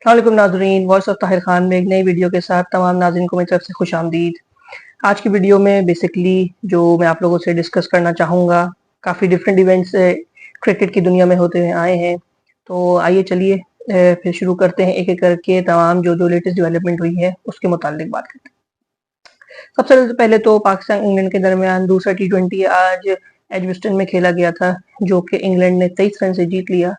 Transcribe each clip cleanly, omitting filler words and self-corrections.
वालेकुम नाज़रीन, voice of Tahir Khan में एक नई वीडियो के साथ तमाम नाज़रीन को मेरी तरफ से खुशामदीद। आज की वीडियो में बेसिकली जो मैं आप लोगों से डिस्कस करना चाहूँगा, काफ़ी डिफरेंट इवेंट्स क्रिकेट की दुनिया में होते हुए आए हैं। तो आइए चलिए फिर शुरू करते हैं एक-एक करके तमाम जो लेटेस्ट डेवलपमेंट हुई है उसके मुतालिक बात करते हैं। सबसे पहले तो पाकिस्तान इंग्लैंड के दरमियान दूसरा टी20 आज एजबेस्टन में खेला गया था, जो कि इंग्लैंड ने 23 रन से जीत लिया।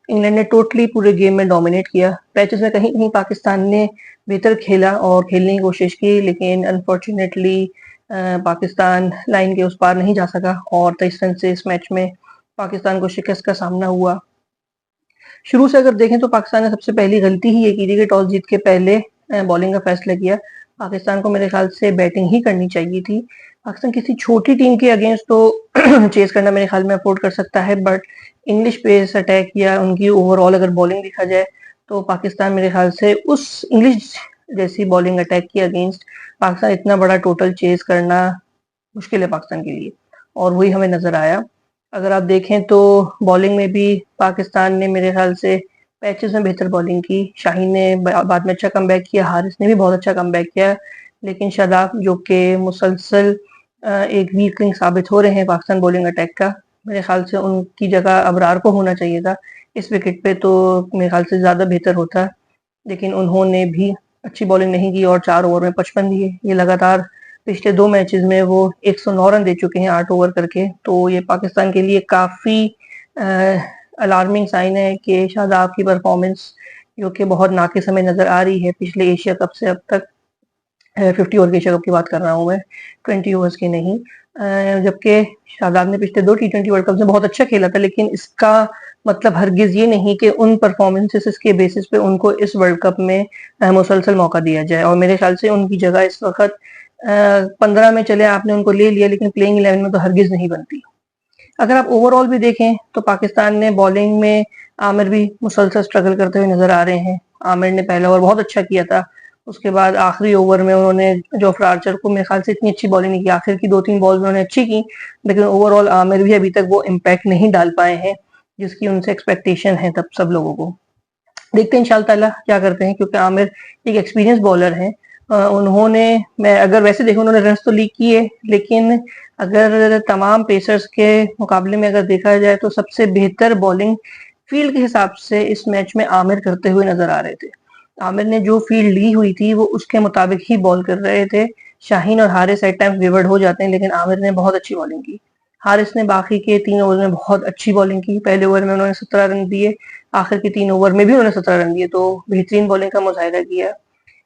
इंग्लैंड ने टोटली पूरे गेम में डोमिनेट किया। पैचेस में कहीं कहीं पाकिस्तान ने बेहतर खेला और खेलने की कोशिश की, लेकिन अनफॉर्चुनेटली पाकिस्तान लाइन के उस पार नहीं जा सका और 23 रन से इस मैच में पाकिस्तान को शिकस्त का सामना हुआ। शुरू से अगर देखें तो पाकिस्तान ने सबसे पहली गलती ही ये की थी कि टॉस जीत के पहले बॉलिंग का फैसला किया। पाकिस्तान को मेरे ख्याल से बैटिंग ही करनी चाहिए थी। पाकिस्तान किसी छोटी टीम के अगेंस्ट तो चेस करना मेरे ख्याल में अफोर्ड कर सकता है, बट इंग्लिश पेस अटैक या उनकी ओवरऑल अगर बॉलिंग देखा जाए तो पाकिस्तान मेरे ख्याल से उस इंग्लिश जैसी बॉलिंग अटैक के अगेंस्ट पाकिस्तान इतना बड़ा टोटल चेस करना मुश्किल है पाकिस्तान के लिए, और वही हमें नजर आया। अगर आप देखें तो बॉलिंग में भी पाकिस्तान ने मेरे ख्याल से पैचेस में बेहतर बॉलिंग की। शाहीन ने बाद में अच्छा कमबैक किया, हारिस ने भी बहुत अच्छा कमबैक किया, लेकिन शादाब जो कि मुसलसल एक वीक लिंक साबित हो रहे हैं पाकिस्तान बॉलिंग अटैक का, मेरे ख्याल से उनकी जगह अबरार को होना चाहिए था इस विकेट पे, तो मेरे ख्याल से ज़्यादा बेहतर होता। लेकिन उन्होंने भी अच्छी बॉलिंग नहीं की और 4 ओवर में 55 दिए। ये लगातार पिछले 2 मैचेस में वो 109 रन दे चुके हैं 8 ओवर करके, तो ये पाकिस्तान के लिए काफ़ी अलार्मिंग साइन है कि शादाब की परफॉर्मेंस जो कि बहुत नाकिस हमें नज़र आ रही है पिछले एशिया कप से अब तक। 50 ओवर के एशिया कप की बात कर रहा हूँ मैं, 20 ओवर्स की नहीं। जबकि शादाब ने पिछले 2 टी20 वर्ल्ड कप में बहुत अच्छा खेला था, लेकिन इसका मतलब हरगिज ये नहीं कि उन परफॉर्मेंसेस के बेसिस पे उनको इस वर्ल्ड कप में मुसलसल मौका दिया जाए। और मेरे ख्याल से उनकी जगह इस वक्त 15 में चले आपने उनको ले लिया, लेकिन प्लेइंग 11 में तो हरगिज नहीं बनती। अगर आप ओवरऑल भी देखें तो पाकिस्तान ने बॉलिंग में आमिर भी मुसलसल स्ट्रगल करते हुए नजर आ रहे हैं। आमिर ने पहला ओवर बहुत अच्छा किया था, उसके बाद आखिरी ओवर में उन्होंने जोफ्रा आर्चर को मेरे ख्याल से इतनी अच्छी बॉलिंग नहीं की। आखिर की 2-3 बॉल उन्होंने अच्छी की, लेकिन ओवरऑल आमिर भी अभी तक वो इम्पैक्ट नहीं डाल पाए हैं जिसकी उनसे एक्सपेक्टेशन है तब सब लोगों को। देखते हैं इंशाल्लाह ताला क्या करते हैं, क्योंकि आमिर एक एक्सपीरियंस बॉलर हैं। उन्होंने, मैं अगर वैसे देखूं, उन्होंने रन तो लीक किए, लेकिन अगर तमाम पेसर्स के मुकाबले में अगर देखा जाए तो सबसे बेहतर बॉलिंग फील्ड के हिसाब से इस मैच में आमिर करते हुए नजर आ रहे थे। आमिर ने जो फील्ड ली हुई थी वो उसके मुताबिक ही बॉल कर रहे थे। शाहीन और हारिस एट टाइम्स विवर्ड हो जाते हैं, लेकिन आमिर ने बहुत अच्छी बॉलिंग की। हारिस ने बाकी के 3 ओवर में बहुत अच्छी बॉलिंग की। पहले ओवर में उन्होंने 17 रन दिए, आखिर के 3 ओवर में भी उन्होंने 17 रन दिए, तो बेहतरीन बॉलिंग का मुजाहिरा किया।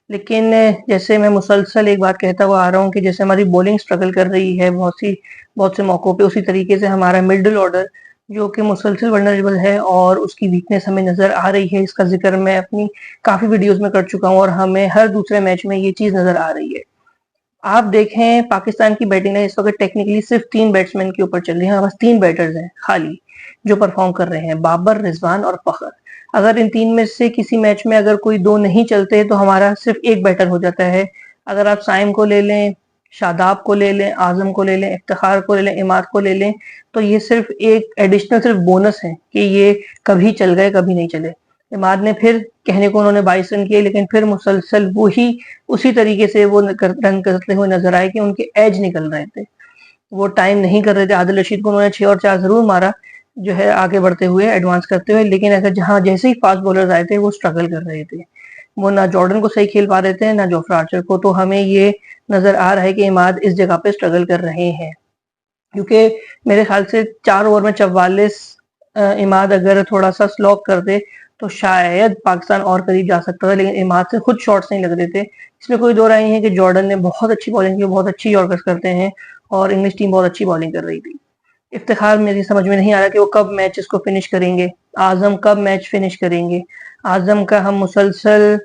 लेकिन जैसे मैं मुसलसल एक बात कहता हुआ आ रहा हूँ कि जैसे हमारी बॉलिंग स्ट्रगल कर रही है बहुत से मौकों पे, उसी तरीके से हमारा मिडिल ऑर्डर जो कि मुसलसल वल्नरेबल है और उसकी वीकनेस हमें नजर आ रही है। इसका जिक्र मैं अपनी काफी वीडियोस में कर चुका हूँ और हमें हर दूसरे मैच में ये चीज नजर आ रही है। आप देखें पाकिस्तान की बैटिंग है इस वक्त टेक्निकली सिर्फ 3 बैट्समैन के ऊपर चल रही है। बस 3 बैटर्स हैं खाली जो परफॉर्म कर रहे हैं, बाबर, रिजवान और फखर। अगर इन 3 में से किसी मैच में अगर कोई 2 नहीं चलते तो हमारा सिर्फ एक बैटर हो जाता है। अगर आप साइम को ले लें, शादाब को ले लें, आजम को ले लें, इफ्तिखार को ले लें, इमाद को ले लें, तो ये सिर्फ एक एडिशनल सिर्फ बोनस है कि ये कभी चल गए कभी नहीं चले। इमाद ने फिर कहने को उन्होंने 22 रन किए, लेकिन फिर मुसलसल वही उसी तरीके से वो रन करते हुए नजर आए कि उनके एज निकल रहे थे, वो टाइम नहीं कर रहे थे। आदिल रशीद को उन्होंने 6 और 4 जरूर मारा जो है आगे बढ़ते हुए, एडवांस करते हुए, लेकिन अगर जहां जैसे ही फास्ट बॉलर्स आए थे वो स्ट्रगल कर रहे थे। वो ना जॉर्डन को सही खेल पा रहे थे ना जोफ्रा आर्चर को, तो हमें ये नजर आ रहा है कि इमाद इस जगह पे स्ट्रगल कर रहे हैं। क्योंकि मेरे ख्याल से 4 ओवर में 44 इमाद अगर थोड़ा सा स्लॉक कर दे तो शायद पाकिस्तान और करीब जा सकता था, लेकिन इमाद से खुद शॉट्स नहीं लग रहे थे। इसमें कोई दो राय नहीं है कि जॉर्डन ने बहुत अच्छी बॉलिंग की, बहुत अच्छी यॉर्कर्स करते हैं और इंग्लिश टीम बहुत अच्छी बॉलिंग कर रही थी। इफ्तिखार मेरी समझ में नहीं आ रहा कि वो कब मैच इसको फिनिश करेंगे। आजम कब मैच फिनिश करेंगे। आजम का हम मुसलसल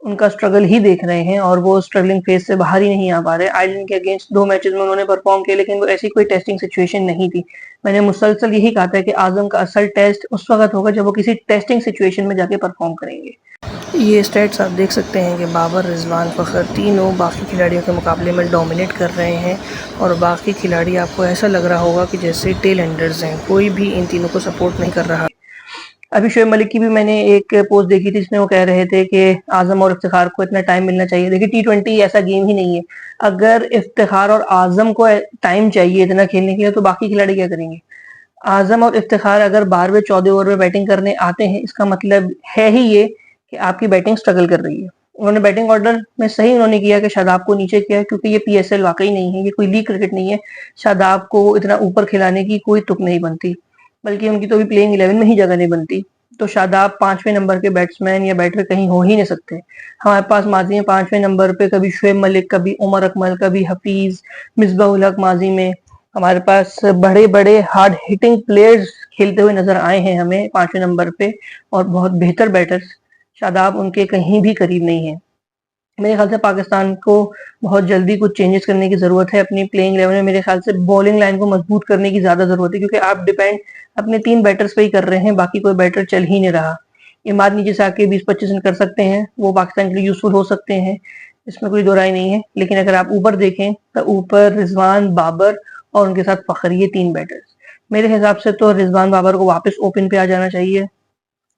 उनका स्ट्रगल ही देख रहे हैं और वो स्ट्रगलिंग फेज से बाहर ही नहीं आ पा रहे। आयरलैंड के अगेंस्ट 2 मैचेस में उन्होंने परफॉर्म किया, लेकिन वो ऐसी कोई टेस्टिंग सिचुएशन नहीं थी। मैंने मुसलसल यही कहा था कि आजम का असल टेस्ट उस वक्त होगा जब वो किसी टेस्टिंग सिचुएशन में जाके परफॉर्म करेंगे। ये स्टेट्स आप देख सकते हैं कि बाबर, रिजवान, फखर तीनों बाकी खिलाड़ियों के मुकाबले में डोमिनेट कर रहे हैं और बाकी खिलाड़ी आपको ऐसा लग रहा होगा कि जैसे टेल एंडर्स हैं, कोई भी इन तीनों को सपोर्ट नहीं कर रहा। अभी शोएब मलिक की भी मैंने एक पोस्ट देखी थी जिसमें वो कह रहे थे कि आजम और इफ्तिखार को इतना टाइम मिलना चाहिए। देखिए T20 ऐसा गेम ही नहीं है, अगर इफ्तिखार और आजम को टाइम चाहिए इतना खेलने के लिए तो बाकी खिलाड़ी क्या करेंगे। आजम और इफ्तिखार अगर 12वें 14 ओवर में बैटिंग करने आते हैं, इसका मतलब है ही ये कि आपकी बैटिंग स्ट्रगल कर रही है। उन्होंने बैटिंग ऑर्डर में सही उन्होंने किया कि शादाब को नीचे किया, क्योंकि ये PSL वाकई नहीं है, ये कोई लीग क्रिकेट नहीं है। शादाब को इतना ऊपर खिलाने की कोई तुक नहीं बनती, बल्कि उनकी तो भी प्लेइंग 11 में ही जगह नहीं बनती। तो शादाब 5वें नंबर के बैट्समैन या बैटर कहीं हो ही नहीं सकते। हमारे पास माजी में 5वें नंबर पे कभी शोएब मलिक, कभी उमर अकमल, कभी हफीज, मिसबाह उल हक माजी में हमारे पास बड़े बड़े हार्ड हिटिंग प्लेयर्स खेलते हुए नजर आए हैं हमें 5वें नंबर पे, और बहुत बेहतर बैटर्स। शादाब उनके कहीं भी करीब नहीं है। मेरे ख्याल से पाकिस्तान को बहुत जल्दी कुछ चेंजेस करने की जरूरत है अपनी प्लेइंग 11 में। मेरे ख्याल से बॉलिंग लाइन को मजबूत करने की ज्यादा जरूरत है, क्योंकि आप डिपेंड अपने 3 बैटर्स पे ही कर रहे हैं, बाकी कोई बैटर चल ही नहीं रहा। इमाद नीचे से आके 20-25 रन कर सकते हैं, वो पाकिस्तान के लिए यूजफुल हो सकते हैं, इसमें कोई दो राय नहीं है। लेकिन अगर आप ऊपर देखें तो ऊपर रिजवान, बाबर और उनके साथ फखर, ये 3 बैटर्स। मेरे हिसाब से तो रिजवान, बाबर को वापस ओपन पे आ जाना चाहिए।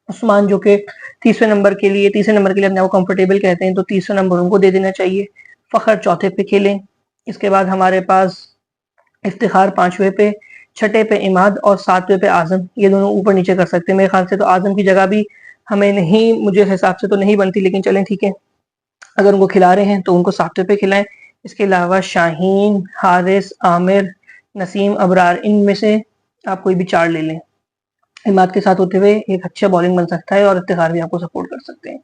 उस्मान जो कि तीसरे नंबर के लिए अपने आप कंफर्टेबल कहते हैं, तो तीसरा नंबर उनको दे देना चाहिए। फखर चौथे पे खेलें। इसके बाद हमारे पास इफ्तिखार 5वें पे, छठे पे इमाद और 7वें पे आजम, ये दोनों ऊपर नीचे कर सकते हैं। मेरे ख्याल से तो आजम की जगह भी हमें नहीं, मुझे हिसाब से तो नहीं बनती, लेकिन चलें ठीक है, अगर उनको खिला रहे हैं तो उनको 7वें पे खिलाएं। इसके अलावा शाहीन, हारिस, आमिर, नसीम, अबरार, इनमें से आप कोई भी 4 ले लें। इमाद के साथ होते हुए एक अच्छा बॉलिंग बन सकता है और इफ्तिखार भी आपको सपोर्ट कर सकते हैं।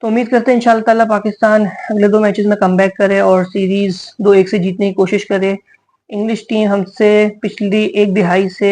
तो उम्मीद करते हैं इंशाल्लाह ताला पाकिस्तान अगले 2 मैचेस में कमबैक करे और सीरीज 2-1 से जीतने की कोशिश करे। इंग्लिश टीम हमसे पिछली 1 दिहाई से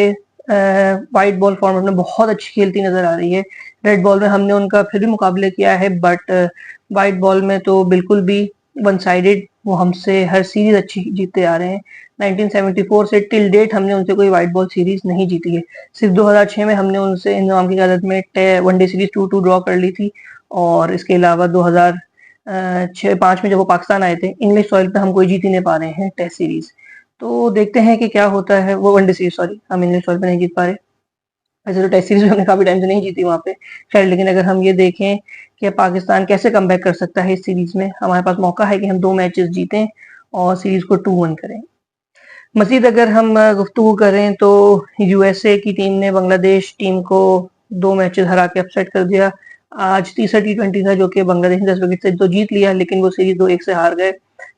वाइट बॉल फॉर्मेट में बहुत अच्छी खेलती नजर आ रही है। रेड बॉल में हमने उनका फिर भी मुकाबले किया है, बट वाइट बॉल में तो बिल्कुल भी वन साइडेड वो हमसे हर सीरीज अच्छी जीतते आ रहे हैं। 1974 से टिल डेट हमने उनसे कोई वाइट बॉल सीरीज नहीं जीती है। सिर्फ 2006 में हमने उनसे इंजमाम की क़यादत में वनडे सीरीज 2-2 ड्रॉ कर ली थी, और इसके अलावा 2006-5 में जब वो पाकिस्तान आए थे, इंग्लिश सॉइल पे हम कोई जीत ही नहीं पा रहे हैं टेस्ट सीरीज। तो देखते हैं कि क्या होता है। वो वनडे सीरीज, सॉरी, हम इंग्लिश सॉइल पे नहीं जीत पा रहे। वैसे तो टेस्ट सीरीज में हमने काफी टाइम से नहीं जीती वहां पे, खैर, लेकिन अगर हम ये देखें कि पाकिस्तान कैसे कमबैक कर सकता है इस सीरीज में, हमारे पास मौका है कि हम 2 मैचेस जीतें और सीरीज को 2-1 करें। मजीद अगर हम गुफ्तगू करें तो USA की टीम ने बांग्लादेश टीम को 2 मैचेस हरा के अपसेट कर दिया। आज तीसरा T20 था जो कि बांग्लादेश ने 10 विकेट से तो जीत लिया, लेकिन वो सीरीज 2-1 से हार गए।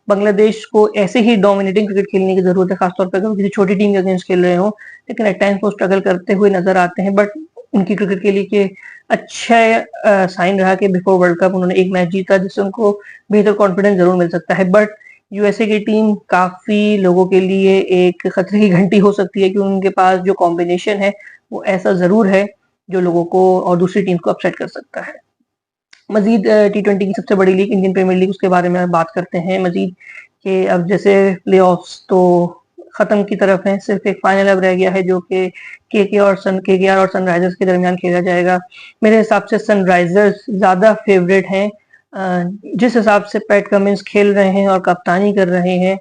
बांग्लादेश को ऐसे ही डोमिनेटिंग क्रिकेट खेलने की जरूरत है, खासतौर पर अगर किसी छोटी टीम के अगेंस्ट खेल रहे हो, लेकिन एट टाइम्स वो स्ट्रगल करते हुए नजर आते हैं। बट उनकी क्रिकेट के लिए कि अच्छा साइन रहा कि बिफोर वर्ल्ड कप उन्होंने 1 मैच जीता, जिससे उनको बेहतर कॉन्फिडेंस जरूर मिल सकता है। बट USA की टीम काफी लोगों के लिए एक खतरे की घंटी हो सकती है, कि उनके पास जो कॉम्बिनेशन है वो ऐसा जरूर है जो लोगों को और दूसरी टीम को अपसेट कर सकता है। मजीद T20 की सबसे बड़ी लीग इंडियन प्रीमियर लीग, उसके बारे में बात करते हैं मजीद, कि अब जैसे प्लेऑफ्स तो खत्म की तरफ है, सिर्फ एक फाइनल अब रह गया है जो कि KKR और सनराइजर्स के दरमियान खेला जाएगा। मेरे हिसाब से सनराइजर्स ज्यादा फेवरेट हैं। जिस हिसाब से पैट कमिंस खेल रहे हैं और कप्तानी कर रहे हैं,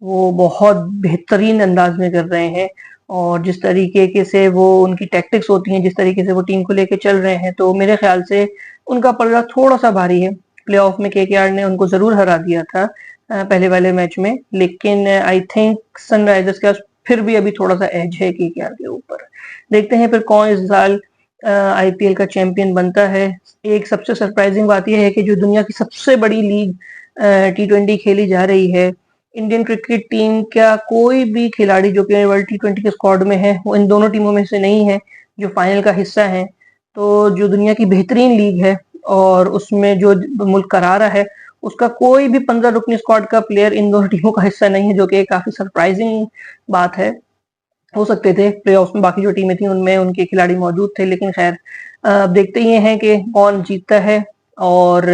वो बहुत बेहतरीन अंदाज में कर रहे हैं, और जिस तरीके से वो उनकी टैक्टिक्स होती हैं, जिस तरीके से वो टीम को लेके चल रहे हैं, तो मेरे ख्याल से उनका पलड़ा थोड़ा सा भारी है। प्लेऑफ में KKR ने उनको जरूर हरा दिया था पहले वाले मैच में, लेकिन आई थिंक सनराइजर्स के पास फिर भी अभी थोड़ा सा एज है KKR के ऊपर। देखते हैं फिर कौन इस साल IPL का चैंपियन बनता है। एक सबसे सरप्राइजिंग बात यह है कि जो दुनिया की सबसे बड़ी लीग T20 खेली जा रही है, इंडियन क्रिकेट टीम का कोई भी खिलाड़ी जो कि वर्ल्ड T20 के स्क्वाड में है, वो इन दोनों टीमों में से नहीं है जो फाइनल का हिस्सा है। तो जो दुनिया की बेहतरीन लीग है और उसमें जो मुल्क करारा है, उसका कोई भी 15 रुकनी स्क्वाड का प्लेयर इन दोनों टीमों का हिस्सा नहीं है, जो कि काफी सरप्राइजिंग बात है। हो सकते थे प्लेऑफ्स में बाकी जो टीमें थी उनमें उनके खिलाड़ी मौजूद थे, लेकिन खैर अब देखते ही हैं कि कौन जीतता है। और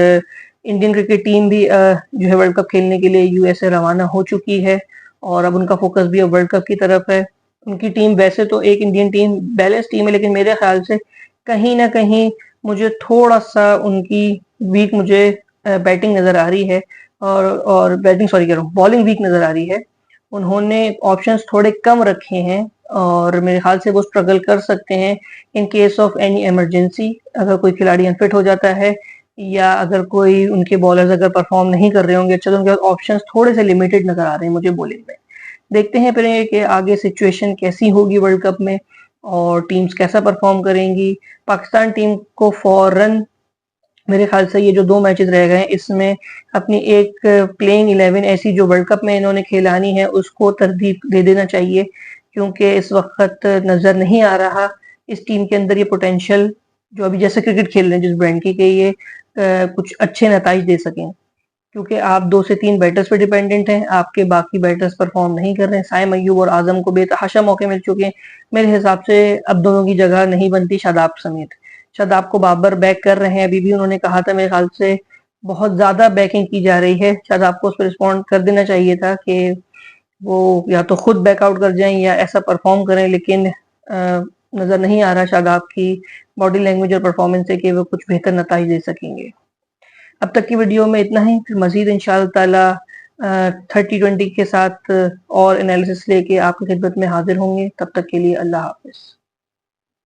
इंडियन क्रिकेट टीम भी जो है वर्ल्ड कप खेलने के लिए USA रवाना हो चुकी है, और अब उनका फोकस भी अब वर्ल्ड कप की तरफ है। उनकी टीम वैसे तो एक इंडियन टीम बैलेंस टीम है, लेकिन मेरे ख्याल से कहीं ना कहीं मुझे थोड़ा सा उनकी वीक मुझे बैटिंग नजर आ रही है, और बैटिंग, सॉरी कह रहा हूँ, बॉलिंग वीक नजर आ रही है। उन्होंने ऑप्शंस थोड़े कम रखे हैं और मेरे ख्याल से वो स्ट्रगल कर सकते हैं in case of any emergency. अगर कोई खिलाड़ी अनफिट हो जाता है या अगर कोई उनके बॉलर्स अगर परफॉर्म नहीं कर रहे होंगे अच्छा, तो उनके ऑप्शंस थोड़े से लिमिटेड नजर आ रहे हैं मुझे बॉलिंग में। देखते हैं फिर कि आगे सिचुएशन कैसी होगी वर्ल्ड कप में और टीम्स कैसा परफॉर्म करेंगी। पाकिस्तान टीम को फौरन मेरे ख्याल से ये जो 2 मैचेस रह गए हैं इसमें अपनी एक प्लेइंग 11 ऐसी जो वर्ल्ड कप में इन्होंने खिलानी है उसको तरतीब दे देना चाहिए, क्योंकि इस वक्त नजर नहीं आ रहा इस टीम के अंदर ये पोटेंशियल जो अभी जैसे क्रिकेट खेल रहे हैं जिस ब्रांड की, ये कुछ अच्छे नताइज दे सकें। क्योंकि आप 2 से 3 बैटर्स पे डिपेंडेंट हैं, आपके बाकी बैटर्स परफॉर्म नहीं कर रहे हैं। साइम अय्यूब और आजम को बेतहाशा मौके मिल चुके हैं। मेरे हिसाब से अब दोनों की जगह नहीं बनती शादाब समेत। शादाब को बाबर बैक कर रहे हैं, अभी भी उन्होंने कहा था, मेरे ख्याल से बहुत ज्यादा बैकिंग की जा रही है। शादाब को उस पर रिस्पॉन्ड कर देना चाहिए था कि वो या तो खुद बैकआउट कर जाएं या ऐसा परफॉर्म करें, लेकिन नजर नहीं आ रहा शादाब की बॉडी लैंग्वेज और परफॉर्मेंस से कि वो कुछ बेहतर नताइज दे सकेंगे। अब तक की वीडियो में इतना ही, फिर मजीद इंशाअल्लाह ताला 30-20 के साथ और एनालिसिस लेके आपकी खिदमत में हाजिर होंगे। तब तक के लिए अल्लाह हाफिज।